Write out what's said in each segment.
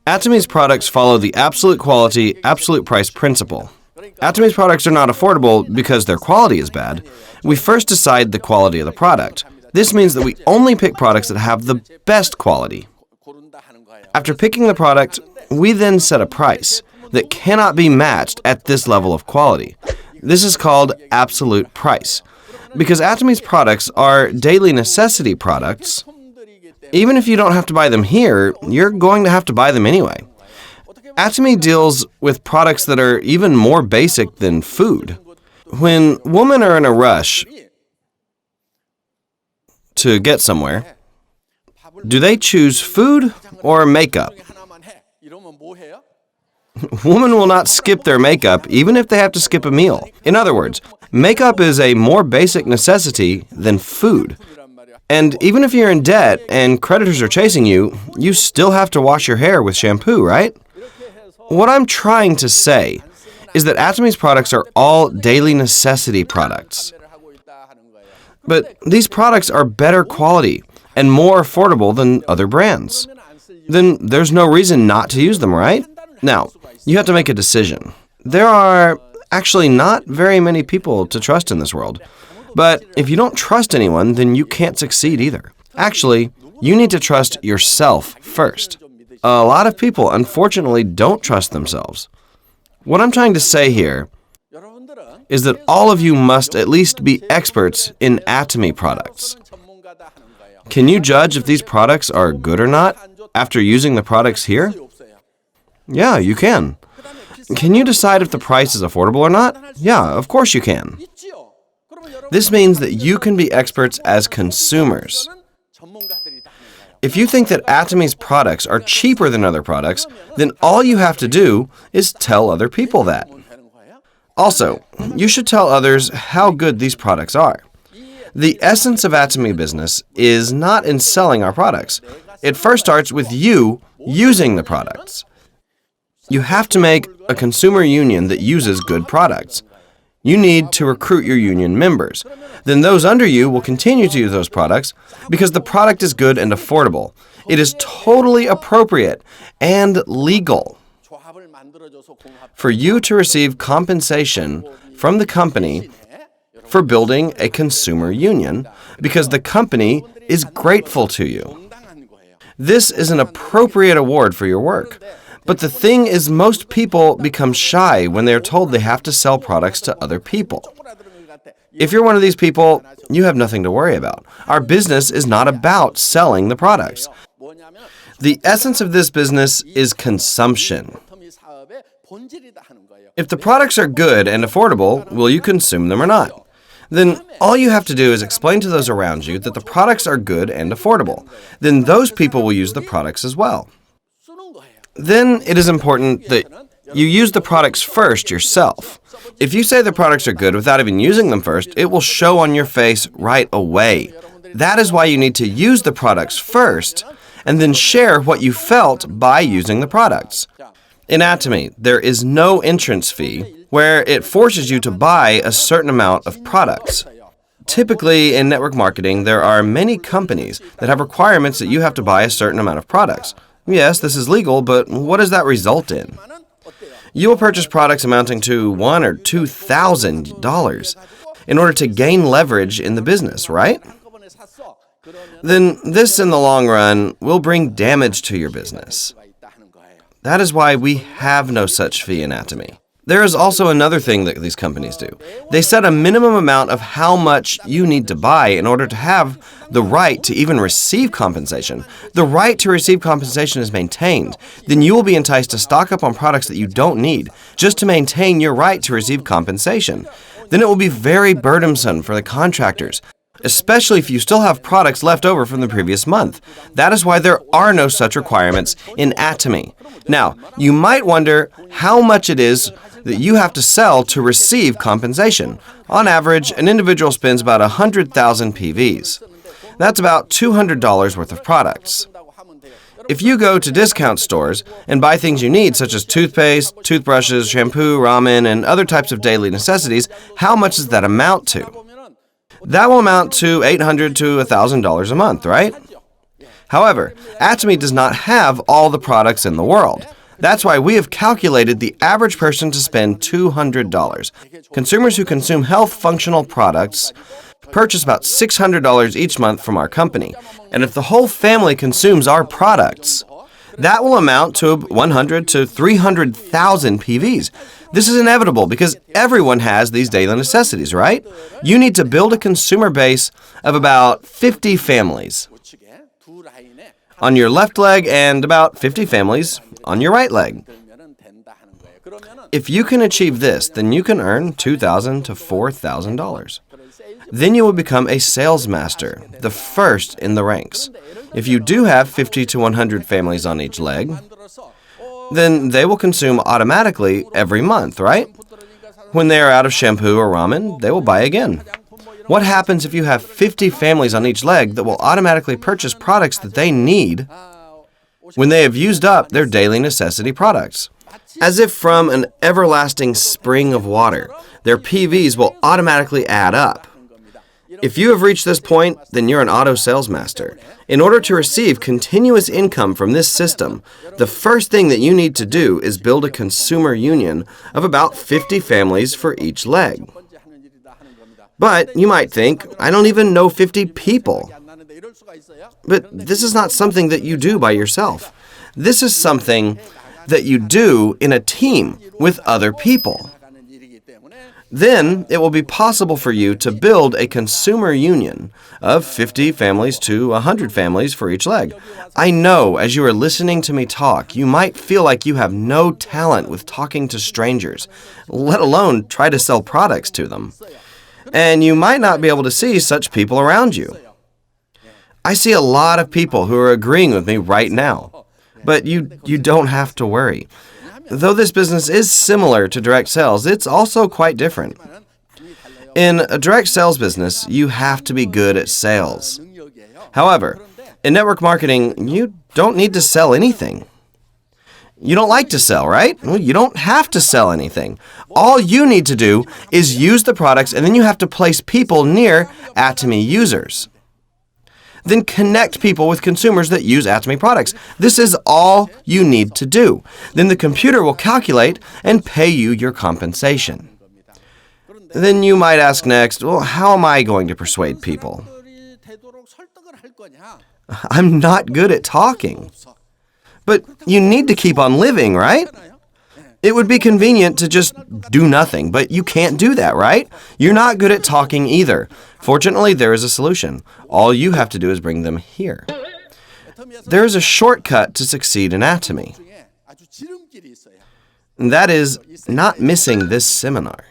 Atomy's products follow the absolute quality, absolute price principle. Atomy's products are not affordable because their quality is bad. We first decide the quality of the product. This means that we only pick products that have the best quality. After picking the product, we then set a price that cannot be matched at this level of quality. This is called absolute price. Because Atomy's products are daily necessity products, even if you don't have to buy them here, you're going to have to buy them anyway. Atomy deals with products that are even more basic than food. When women are in a rush to get somewhere, do they choose food or makeup? Women will not skip their makeup even if they have to skip a meal. In other words, makeup is a more basic necessity than food. And even if you're in debt and creditors are chasing you, you still have to wash your hair with shampoo, right? What I'm trying to say is that Atomy's products are all daily necessity products. But these products are better quality and more affordable than other brands. Then there's no reason not to use them, right? Now, you have to make a decision. There are actually not very many people to trust in this world. But if you don't trust anyone, then you can't succeed either. Actually, you need to trust yourself first. A lot of people, unfortunately, don't trust themselves. What I'm trying to say here is that all of you must at least be experts in Atomy products. Can you judge if these products are good or not after using the products here? Yeah, you can. Can you decide if the price is affordable or not? Yeah, of course you can. This means that you can be experts as consumers. If you think that Atomy's products are cheaper than other products, then all you have to do is tell other people that. Also, you should tell others how good these products are. The essence of Atomy business is not in selling our products. It first starts with you using the products. You have to make a consumer union that uses good products. You need to recruit your union members. Then those under you will continue to use those products because the product is good and affordable. It is totally appropriate and legal for you to receive compensation from the company for building a consumer union because the company is grateful to you. This is an appropriate award for your work. But the thing is, most people become shy when they are told they have to sell products to other people. If you're one of these people, you have nothing to worry about. Our business is not about selling the products. The essence of this business is consumption. If the products are good and affordable, will you consume them or not? Then all you have to do is explain to those around you that the products are good and affordable. Then those people will use the products as well. Then it is important that you use the products first yourself. If you say the products are good without even using them first, it will show on your face right away. That is why you need to use the products first and then share what you felt by using the products. In Atomy, there is no entrance fee where it forces you to buy a certain amount of products. Typically, in network marketing, there are many companies that have requirements that you have to buy a certain amount of products. Yes, this is legal, but what does that result in? You will purchase products amounting to $1,000 or $2,000 in order to gain leverage in the business, right? Then this, in the long run, will bring damage to your business. That is why we have no such fee in Atomy. There is also another thing that these companies do. They set a minimum amount of how much you need to buy in order to have the right to even receive compensation. The right to receive compensation is maintained. Then you will be enticed to stock up on products that you don't need just to maintain your right to receive compensation. Then it will be very burdensome for the contractors, especially if you still have products left over from the previous month. That is why there are no such requirements in Atomy. Now, you might wonder how much it is that you have to sell to receive compensation. On average, an individual spends about 100,000 PVs. That's about $200 worth of products. If you go to discount stores and buy things you need, such as toothpaste, toothbrushes, shampoo, ramen, and other types of daily necessities, how much does that amount to? That will amount to $800 to $1,000 a month, right? However, Atomy does not have all the products in the world. That's why we have calculated the average person to spend $200. Consumers who consume health functional products purchase about $600 each month from our company. And if the whole family consumes our products, that will amount to 100 to 300,000 PVs. This is inevitable because everyone has these daily necessities, right? You need to build a consumer base of about 50 families on your left leg and about 50 families on your right leg. If you can achieve this, then you can earn $2,000 to $4,000. Then you will become a sales master, the first in the ranks. If you do have 50 to 100 families on each leg, then they will consume automatically every month, right? When they are out of shampoo or ramen, they will buy again. What happens if you have 50 families on each leg that will automatically purchase products that they need when they have used up their daily necessity products? As if from an everlasting spring of water, their PVs will automatically add up. If you have reached this point, then you're an auto sales master. In order to receive continuous income from this system, the first thing that you need to do is build a consumer union of about 50 families for each leg. But you might think, I don't even know 50 people. But this is not something that you do by yourself. This is something that you do in a team with other people. Then it will be possible for you to build a consumer union of 50 families to 100 families for each leg. I know as you are listening to me talk, you might feel like you have no talent with talking to strangers, let alone try to sell products to them. And you might not be able to see such people around you. I see a lot of people who are agreeing with me right now, but you don't have to worry. Though this business is similar to direct sales, it's also quite different. In a direct sales business, you have to be good at sales. However, in network marketing, you don't need to sell anything. You don't like to sell, right? Well, you don't have to sell anything. All you need to do is use the products, and then you have to place people near Atomy users. Then connect people with consumers that use Atomy products. This is all you need to do. Then the computer will calculate and pay you your compensation. Then you might ask next, well, how am I going to persuade people? I'm not good at talking. But you need to keep on living, right? It would be convenient to just do nothing, but you can't do that, right? You're not good at talking either. Fortunately, there is a solution. All you have to do is bring them here. There is a shortcut to succeed in Atomy. And that is not missing this seminar.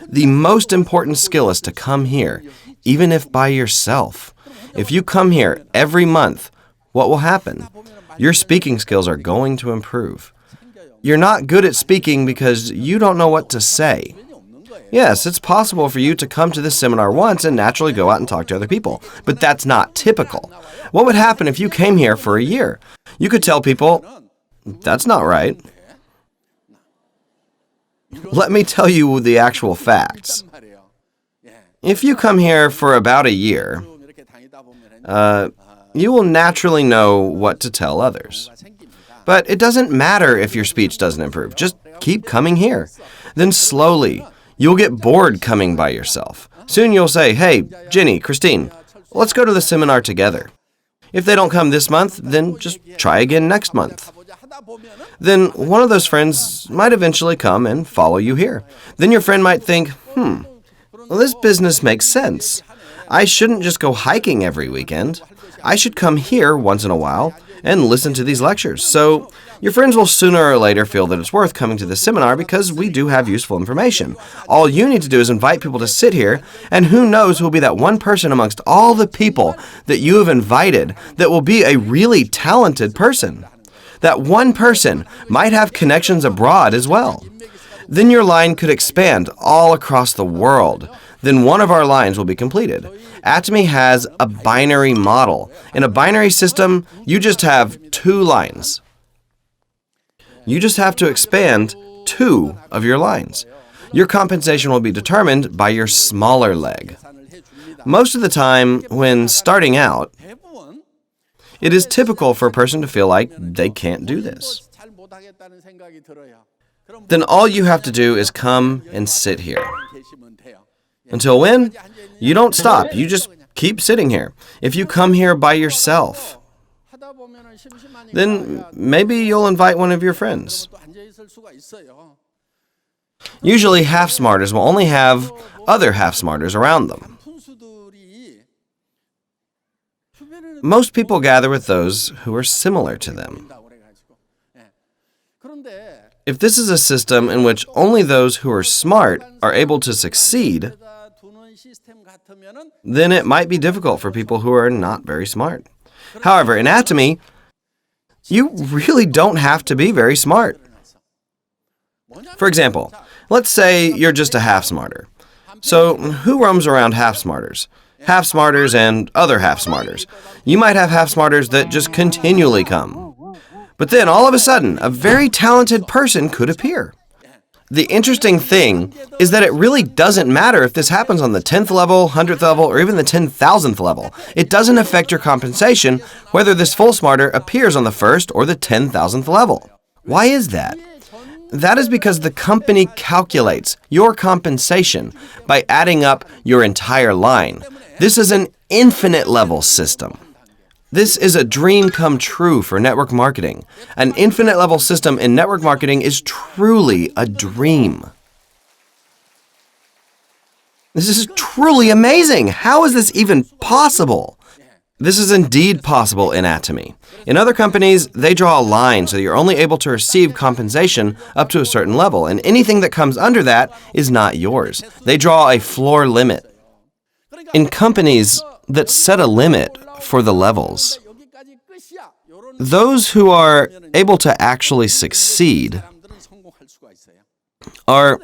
The most important skill is to come here, even if by yourself. If you come here every month, what will happen? Your speaking skills are going to improve. You're not good at speaking because you don't know what to say. Yes, it's possible for you to come to this seminar once and naturally go out and talk to other people, but that's not typical. What would happen if you came here for a year? You could tell people, that's not right. Let me tell you the actual facts. If you come here for about a year, you will naturally know what to tell others. But it doesn't matter if your speech doesn't improve. Just keep coming here. Then slowly, you'll get bored coming by yourself. Soon you'll say, hey, Jenny, Christine, let's go to the seminar together. If they don't come this month, then just try again next month. Then one of those friends might eventually come and follow you here. Then your friend might think, well, this business makes sense. I shouldn't just go hiking every weekend. I should come here once in a while and listen to these lectures. So your friends will sooner or later feel that it's worth coming to this seminar because we do have useful information. All you need to do is invite people to sit here, and who knows who will be that one person amongst all the people that you have invited that will be a really talented person. That one person might have connections abroad as well. Then your line could expand all across the world. Then one of our lines will be completed. Atomy has a binary model. In a binary system, you just have 2 lines. You just have to expand 2 of your lines. Your compensation will be determined by your smaller leg. Most of the time, when starting out, It is typical for a person to feel like they can't do this. Then all you have to do is come and sit here. Until when? You don't stop. You just keep sitting here. If you come here by yourself, then maybe you'll invite one of your friends. Usually half-smarters will only have other half-smarters around them. Most people gather with those who are similar to them. If this is a system in which only those who are smart are able to succeed, then it might be difficult for people who are not very smart. However, in Atomy, you really don't have to be very smart. For example, let's say you're just a half-smarter. So who roams around half-smarters? Half-smarters and other half-smarters. You might have half-smarters that just continually come. But then all of a sudden, a very talented person could appear. The interesting thing is that it really doesn't matter if this happens on the 10th level, 100th level, or even the 10,000th level. It doesn't affect your compensation whether this full smarter appears on the 1st or the 10,000th level. Why is that? That is because the company calculates your compensation by adding up your entire line. This is an infinite level system. This is a dream come true for network marketing. An infinite level system in network marketing is truly a dream. This is truly amazing. How is this even possible? This is indeed possible in Atomy. In other companies, they draw a line so that you're only able to receive compensation up to a certain level, and anything that comes under that is not yours. They draw a floor limit. In companies that set a limit for the levels, those who are able to actually succeed are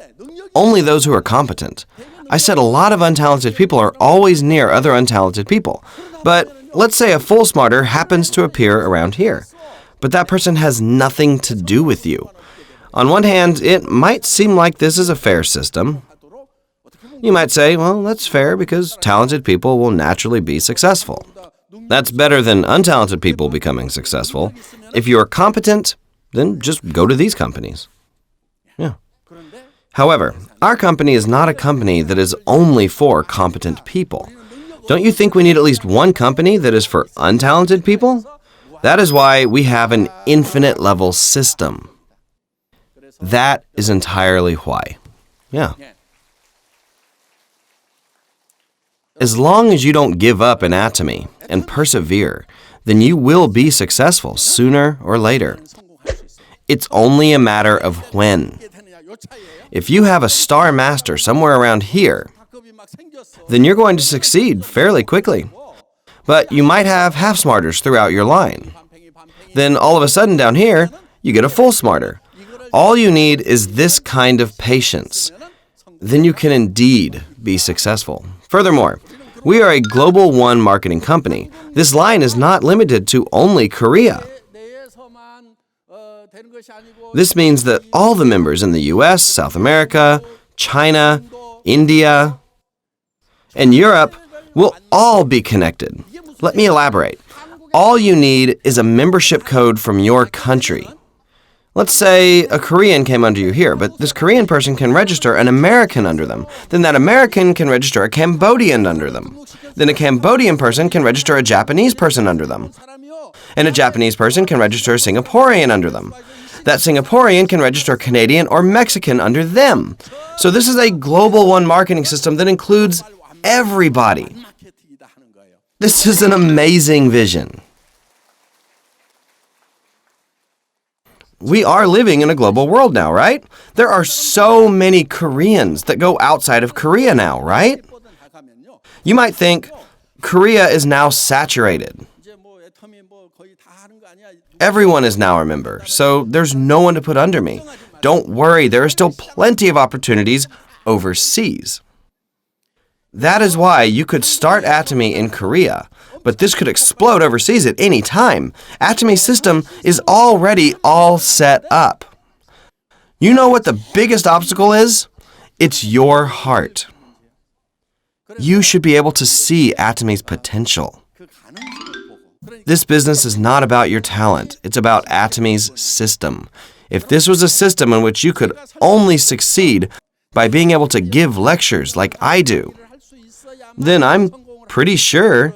only those who are competent. I said a lot of untalented people are always near other untalented people. But let's say a full smarter happens to appear around here. But that person has nothing to do with you. On one hand, it might seem like this is a fair system. You might say, well, that's fair because talented people will naturally be successful. That's better than untalented people becoming successful. If you are competent, then just go to these companies. Yeah. However, our company is not a company that is only for competent people. Don't you think we need at least one company that is for untalented people? That is why we have an infinite level system. That is entirely why. Yeah. As long as you don't give up in Atomy and persevere, then you will be successful sooner or later. It's only a matter of when. If you have a star master somewhere around here, then you're going to succeed fairly quickly. But you might have half-smarters throughout your line. Then all of a sudden down here, you get a full smarter. All you need is this kind of patience. Then you can indeed be successful. Furthermore, we are a Global One marketing company. This line is not limited to only Korea. This means that all the members in the US, South America, China, India, and Europe will all be connected. Let me elaborate. All you need is a membership code from your country. Let's say a Korean came under you here, but this Korean person can register an American under them. Then that American can register a Cambodian under them. Then a Cambodian person can register a Japanese person under them. And a Japanese person can register a Singaporean under them. That Singaporean can register a Canadian or Mexican under them. So this is a Global One marketing system that includes everybody. This is an amazing vision. We are living in a global world now, right? There are so many Koreans that go outside of Korea now, right? You might think Korea is now saturated. Everyone is now a member, so there's no one to put under me. Don't worry, there are still plenty of opportunities overseas. That is why you could start Atomy in Korea, but this could explode overseas at any time. Atomy's system is already all set up. You know what the biggest obstacle is? It's your heart. You should be able to see Atomy's potential. This business is not about your talent. It's about Atomy's system. If this was a system in which you could only succeed by being able to give lectures like I do, then I'm pretty sure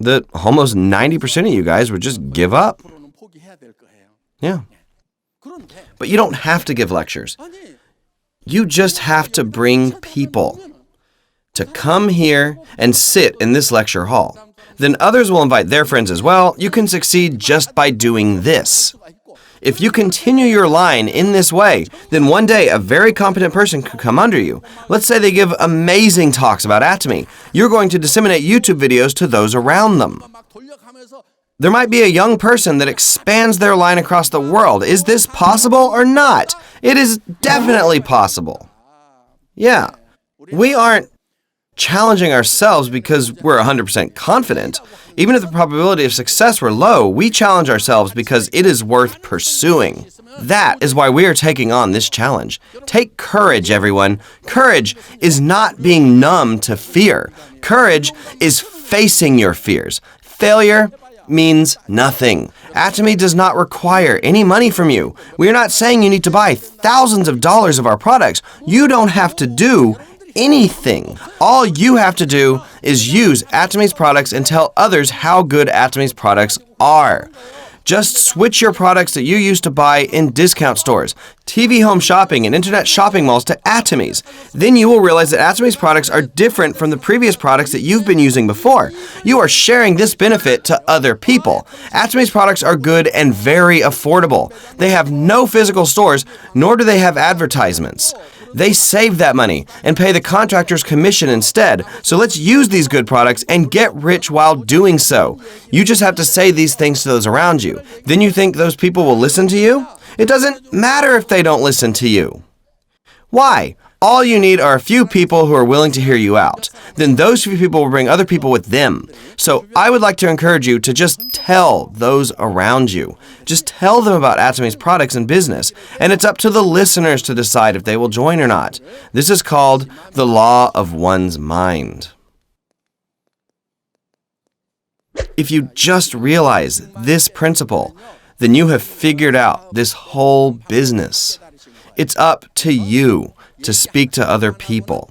that almost 90% of you guys would just give up. Yeah. But you don't have to give lectures. You just have to bring people to come here and sit in this lecture hall. Then others will invite their friends as well. You can succeed just by doing this. If you continue your line in this way, then one day a very competent person could come under you. Let's say they give amazing talks about Atomy. You're going to disseminate YouTube videos to those around them. There might be a young person that expands their line across the world. Is this possible or not? It is definitely possible. Yeah. We aren't challenging ourselves because we're 100% confident. Even if the probability of success were low, we challenge ourselves because it is worth pursuing. That is why we are taking on this challenge. Take courage, everyone. Courage is not being numb to fear. Courage is facing your fears. Failure means nothing. Atomy does not require any money from you. We are not saying you need to buy thousands of dollars of our products. You don't have to do anything. All you have to do is use Atomy's products and tell others how good Atomy's products are. Just switch your products that you used to buy in discount stores, TV home shopping, and internet shopping malls to Atomy's. Then you will realize that Atomy's products are different from the previous products that you've been using before. You are sharing this benefit to other people. Atomy's products are good and very affordable. They have no physical stores, nor do they have advertisements. They save that money and pay the contractor's commission instead. So let's use these good products and get rich while doing so. You just have to say these things to those around you. Then you think those people will listen to you? It doesn't matter if they don't listen to you. Why? All you need are a few people who are willing to hear you out. Then those few people will bring other people with them. So I would like to encourage you to just tell those around you. Just tell them about Atomy's products and business. And it's up to the listeners to decide if they will join or not. This is called the law of one's mind. If you just realize this principle, then you have figured out this whole business. It's up to you to speak to other people.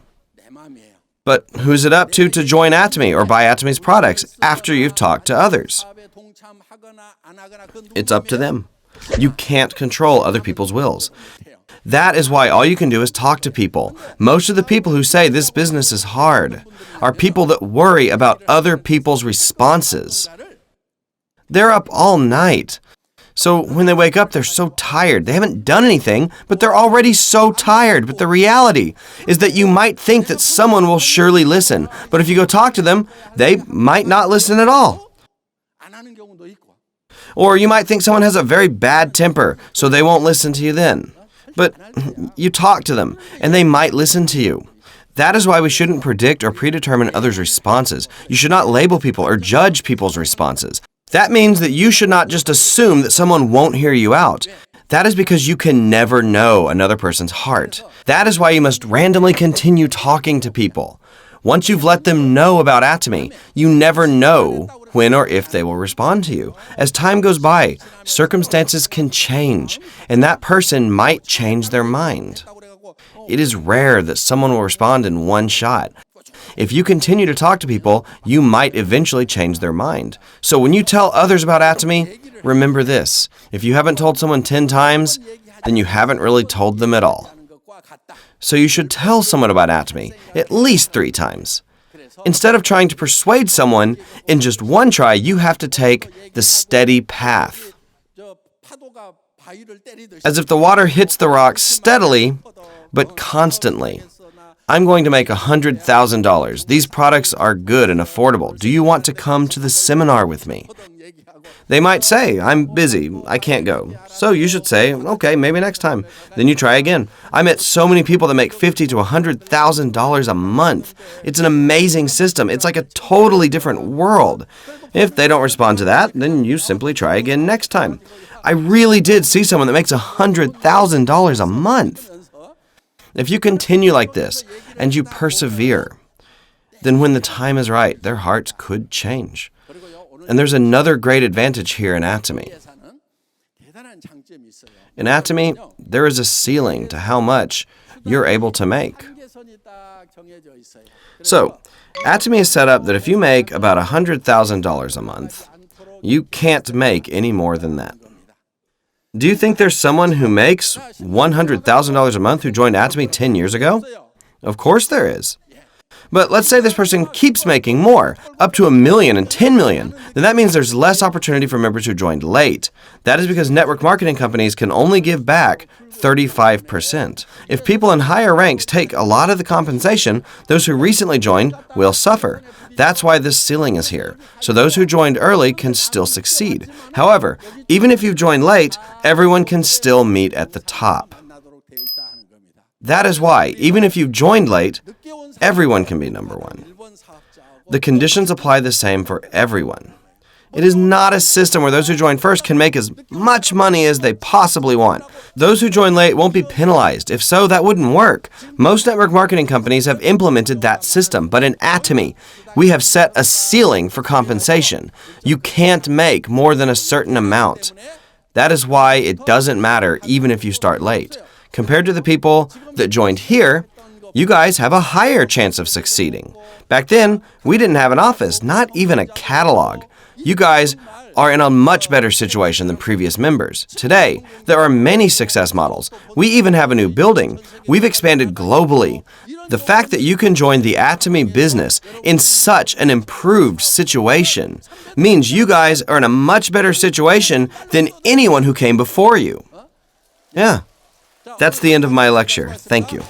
But who's it up to join Atomy or buy Atomy's products after you've talked to others? It's up to them. You can't control other people's wills. That is why all you can do is talk to people. Most of the people who say this business is hard are people that worry about other people's responses. They're up all night. So when they wake up, they're so tired. They haven't done anything, but they're already so tired. But the reality is that you might think that someone will surely listen. But if you go talk to them, they might not listen at all. Or you might think someone has a very bad temper, so they won't listen to you then. But you talk to them, and they might listen to you. That is why we shouldn't predict or predetermine others' responses. You should not label people or judge people's responses. That means that you should not just assume that someone won't hear you out. That is because you can never know another person's heart. That is why you must randomly continue talking to people. Once you've let them know about Atomy, you never know when or if they will respond to you. As time goes by, circumstances can change, and that person might change their mind. It is rare that someone will respond in one shot. If you continue to talk to people, you might eventually change their mind. So when you tell others about Atomy, remember this. If you haven't told someone 10 times, then you haven't really told them at all. So you should tell someone about Atomy at least 3 times. Instead of trying to persuade someone in just one try, you have to take the steady path. As if the water hits the rocks steadily, but constantly. I'm going to make $100,000. These products are good and affordable. Do you want to come to the seminar with me? They might say, I'm busy, I can't go. So you should say, okay, maybe next time. Then you try again. I met so many people that make $50,000 to $100,000 a month. It's an amazing system. It's like a totally different world. If they don't respond to that, then you simply try again next time. I really did see someone that makes $100,000 a month. If you continue like this and you persevere, then when the time is right, their hearts could change. And there's another great advantage here in Atomy. In Atomy, there is a ceiling to how much you're able to make. So, Atomy is set up that if you make about $100,000 a month, you can't make any more than that. Do you think there's someone who makes $100,000 a month who joined Atomy 10 years ago? Of course there is. But let's say this person keeps making more, up to $1 million and $10 million, then that means there's less opportunity for members who joined late. That is because network marketing companies can only give back 35%. If people in higher ranks take a lot of the compensation, those who recently joined will suffer. That's why this ceiling is here, so those who joined early can still succeed. However, even if you've joined late, everyone can still meet at the top. That is why, even if you've joined late, everyone can be number one. The conditions apply the same for everyone. It is not a system where those who join first can make as much money as they possibly want. Those who join late won't be penalized. If so, that wouldn't work. Most network marketing companies have implemented that system, but in Atomy, we have set a ceiling for compensation. You can't make more than a certain amount. That is why it doesn't matter even if you start late. Compared to the people that joined here, you guys have a higher chance of succeeding. Back then, we didn't have an office, not even a catalog. You guys are in a much better situation than previous members. Today, there are many success models. We even have a new building. We've expanded globally. The fact that you can join the Atomy business in such an improved situation means you guys are in a much better situation than anyone who came before you. Yeah. That's the end of my lecture. Thank you.